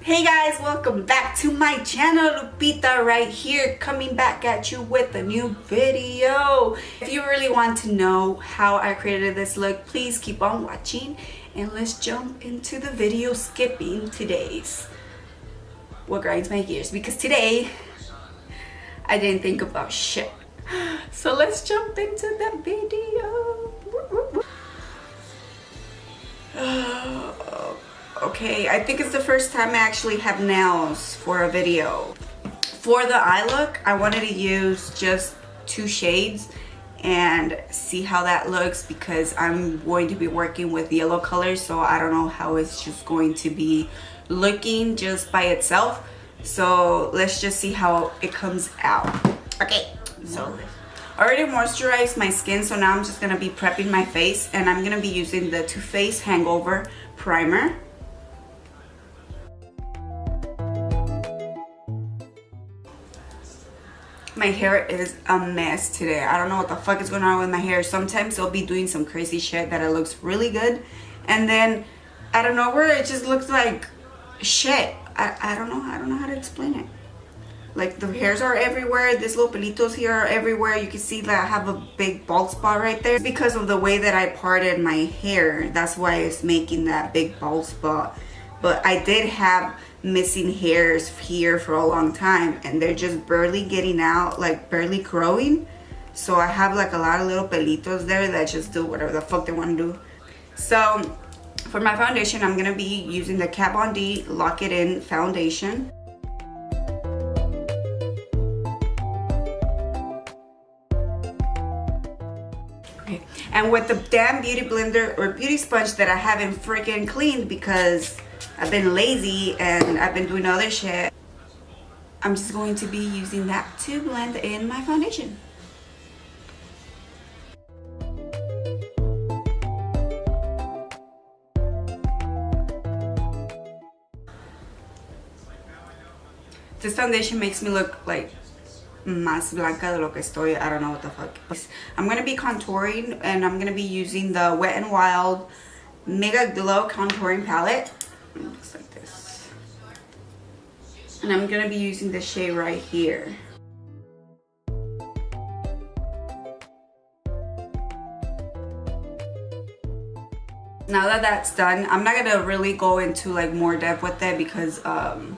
Hey guys, welcome back to my channel. Lupita right here, coming back at you with a new video. If you really want to know how I created this look, please keep on watching and let's jump into the video, skipping today's what grinds my gears, because today I didn't think about shit. So let's jump into the video. Okay, I think it's the first time I actually have nails for a video. For the eye look, I wanted to use just 2 shades and see how that looks, because I'm going to be working with yellow colors, so I don't know how it's just going to be looking just by itself. So let's just see how it comes out. Okay, so I already moisturized my skin, so now I'm just gonna be prepping my face, and I'm gonna be using the Too Faced Hangover primer. My hair is a mess today. I don't know what the fuck is going on with my hair. Sometimes I'll be doing some crazy shit that it looks really good, and then out of nowhere it just looks like shit. I don't know how to explain it. Like, the hairs are everywhere. These little pelitos here are everywhere. You can see that I have a big bald spot right there. It's because of the way that I parted my hair. That's why it's making that big bald spot. But I did have missing hairs here for a long time, and they're just barely getting out, like barely growing. So I have like a lot of little pelitos there that just do whatever the fuck they want to do. So for my foundation, I'm gonna be using the Kat Von D Lock It In foundation. Okay, and with the damn beauty blender or beauty sponge that I haven't freaking cleaned because I've been lazy and I've been doing other shit, I'm just going to be using that to blend in my foundation. This foundation makes me look like más blanca de lo que estoy. I don't know what the fuck. I'm going to be contouring, and I'm going to be using the Wet n Wild Mega Glow contouring palette. It looks like this, and I'm gonna be using the shade right here. Now that that's done, I'm not gonna really go into like more depth with it because I'm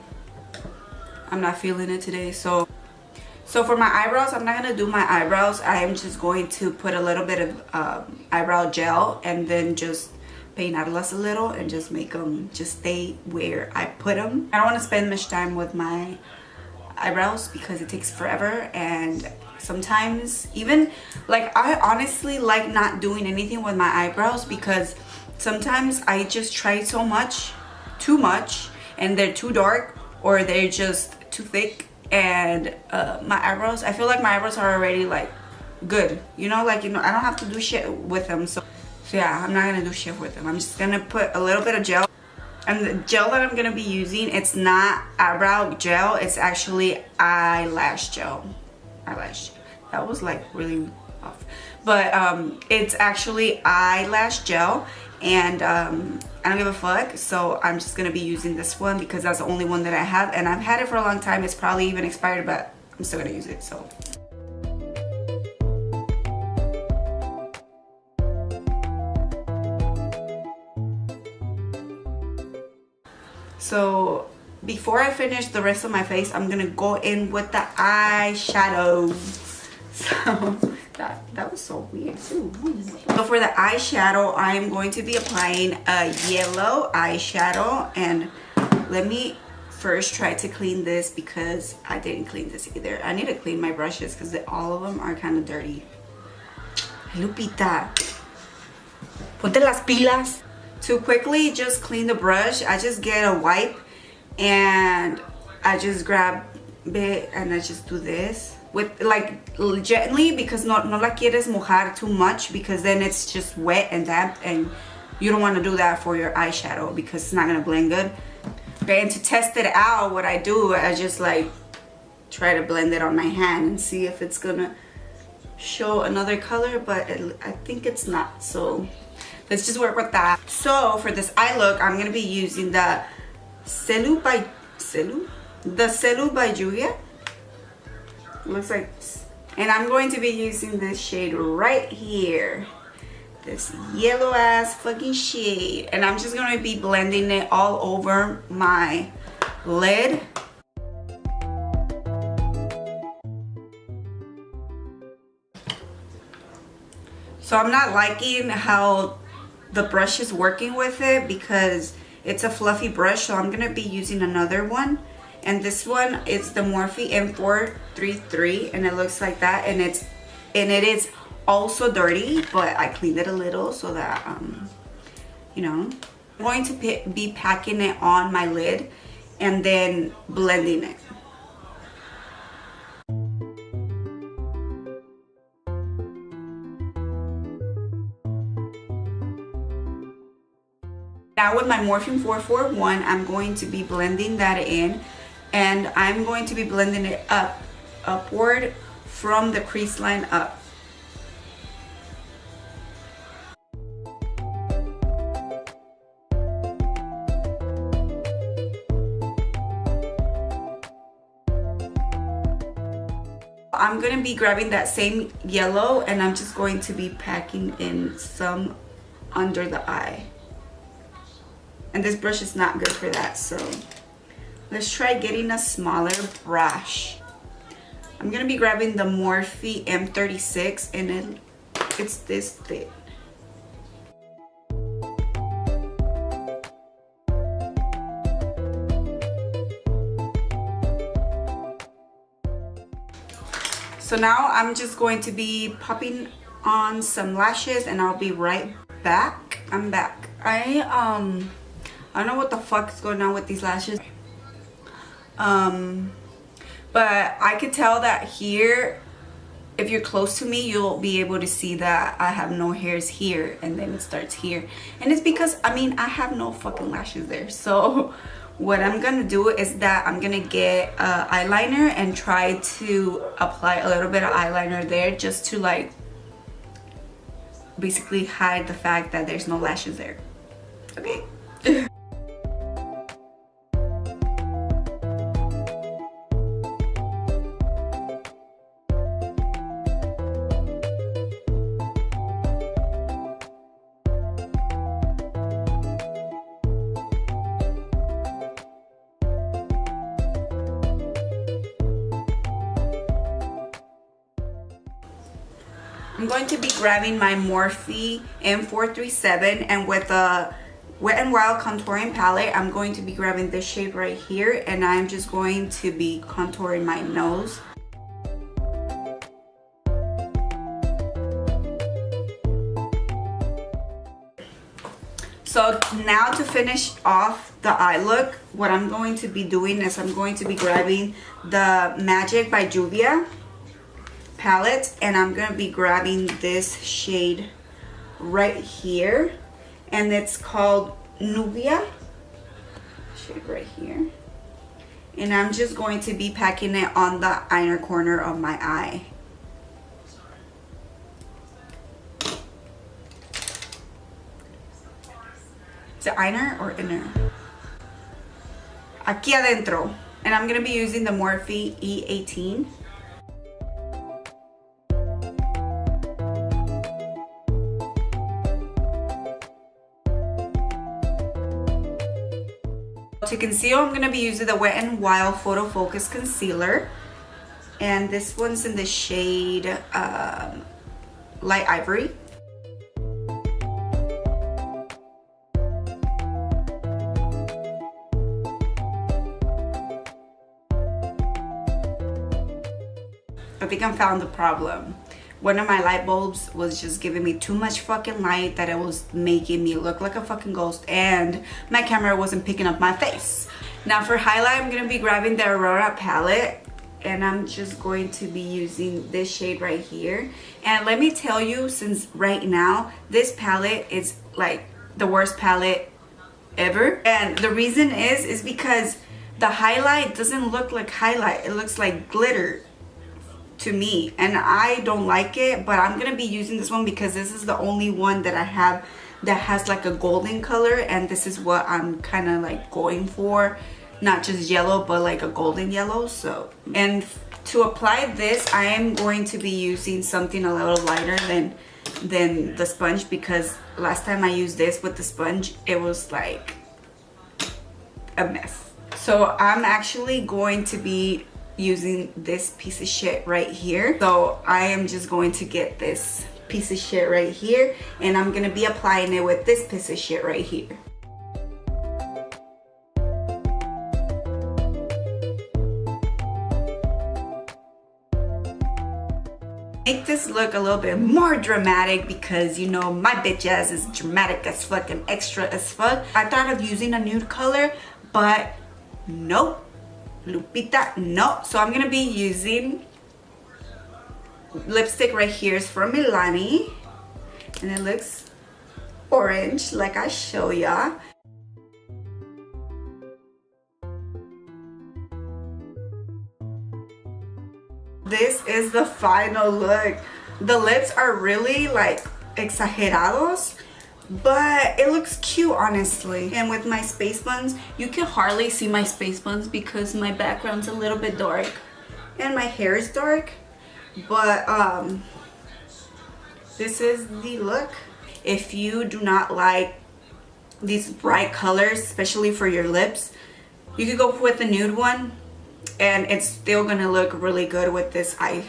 not feeling it today. So for my eyebrows, I'm not gonna do my eyebrows. I am just going to put a little bit of eyebrow gel and then just peinarlas a little and just make them just stay where I put them. I don't want to spend much time with my eyebrows because it takes forever, and sometimes even like I honestly like not doing anything with my eyebrows because sometimes I just try so much, too much, and they're too dark or they're just too thick, and my eyebrows, I feel like my eyebrows are already like good, you know, like, you know, I don't have to do shit with them. So yeah, I'm not gonna do shit with them. I'm just gonna put a little bit of gel, and the gel that I'm gonna be using, it's not eyebrow gel, it's actually eyelash gel. That was like really off, but it's actually eyelash gel, and I don't give a fuck. So I'm just gonna be using this one because that's the only one that I have, and I've had it for a long time. It's probably even expired, but I'm still gonna use it. So before I finish the rest of my face, I'm gonna go in with the eyeshadow. So that was so weird too. So for the eyeshadow, I am going to be applying a yellow eyeshadow, and let me first try to clean this because I didn't clean this either. I need to clean my brushes because all of them are kind of dirty. Lupita, ponte las pilas. To quickly just clean the brush, I just get a wipe and I just grab it and I just do this with like gently, because no la quieres mojar too much because then it's just wet and damp, and you don't want to do that for your eyeshadow because it's not gonna blend good. Okay, and to test it out, what I do, I just like try to blend it on my hand and see if it's gonna show another color, but I think it's not. So let's just work with that. So for this eye look, I'm gonna be using the Zelu by Juvia. Looks like, and I'm going to be using this shade right here, this yellow ass fucking shade, and I'm just going to be blending it all over my lid. So I'm not liking how the brush is working with it because it's a fluffy brush, so I'm gonna be using another one. And this one is the Morphe M433, and it looks like that, and it is also dirty, but I cleaned it a little so that you know. I'm going to be packing it on my lid and then blending it. Now with my Morphe 441, I'm going to be blending that in, and I'm going to be blending it upward from the crease line up. I'm going to be grabbing that same yellow, and I'm just going to be packing in some under the eye. And this brush is not good for that, so let's try getting a smaller brush. I'm gonna be grabbing the Morphe M36, and it's this thick. So now I'm just going to be popping on some lashes, and I'll be right back. I'm back. I don't know what the fuck is going on with these lashes. But I could tell that here, if you're close to me, you'll be able to see that I have no hairs here, and then it starts here. And it's because, I mean, I have no fucking lashes there. So what I'm gonna do is that I'm gonna get eyeliner and try to apply a little bit of eyeliner there, just to like basically hide the fact that there's no lashes there. Okay. I'm going to be grabbing my Morphe M437, and with a Wet n Wild contouring palette, I'm going to be grabbing this shade right here, and I'm just going to be contouring my nose. So now to finish off the eye look, what I'm going to be doing is I'm going to be grabbing the Magic by Juvia palette, and I'm going to be grabbing this shade right here, and it's called Juvia, shade right here, and I'm just going to be packing it on the inner corner of my eye. Is it inner or inner? Aquí adentro. And I'm going to be using the Morphe E18. To conceal, I'm going to be using the Wet n Wild Photofocus concealer, and this one's in the shade Light Ivory. I think I found the problem. One of my light bulbs was just giving me too much fucking light, that it was making me look like a fucking ghost, and my camera wasn't picking up my face. Now for highlight, I'm gonna be grabbing the Aurora palette, and I'm just going to be using this shade right here. And let me tell you, since right now this palette is like the worst palette ever, and the reason is because the highlight doesn't look like highlight, it looks like glitter to me, and I don't like it. But I'm gonna be using this one because this is the only one that I have that has like a golden color, and this is what I'm kind of like going for, not just yellow but like a golden yellow. So, and to apply this, I am going to be using something a little lighter than the sponge, because last time I used this with the sponge, it was like a mess. So I'm actually going to be using this piece of shit right here. So I am just going to get this piece of shit right here, and I'm gonna be applying it with this piece of shit right here. Make this look a little bit more dramatic, because you know my bitch ass is dramatic as fuck and extra as fuck. I thought of using a nude color, but nope, Lupita, no. So I'm gonna be using lipstick right here. Is from Milani, and it looks orange like I show ya. This is the final look. The lips are really like exagerados, but it looks cute honestly. And with my space buns, you can hardly see my space buns because my background's a little bit dark and my hair is dark. But this is the look. If you do not like these bright colors, especially for your lips, you could go with the nude one, and it's still gonna look really good with this eye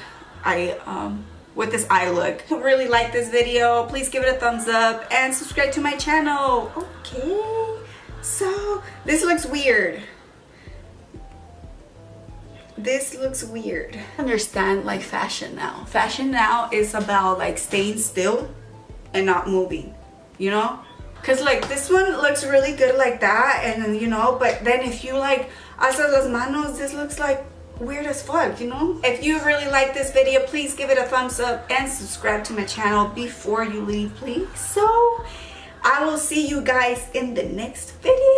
look. If you really like this video, please give it a thumbs up and subscribe to my channel. Okay, so this looks weird. This looks weird. I understand like fashion now. Fashion now is about like staying still and not moving, you know? Cause like this one looks really good like that, and you know, but then if you like alza las manos, this looks like weird as fuck, you know? If you really like this video, please give it a thumbs up and subscribe to my channel before you leave, please. So I will see you guys in the next video.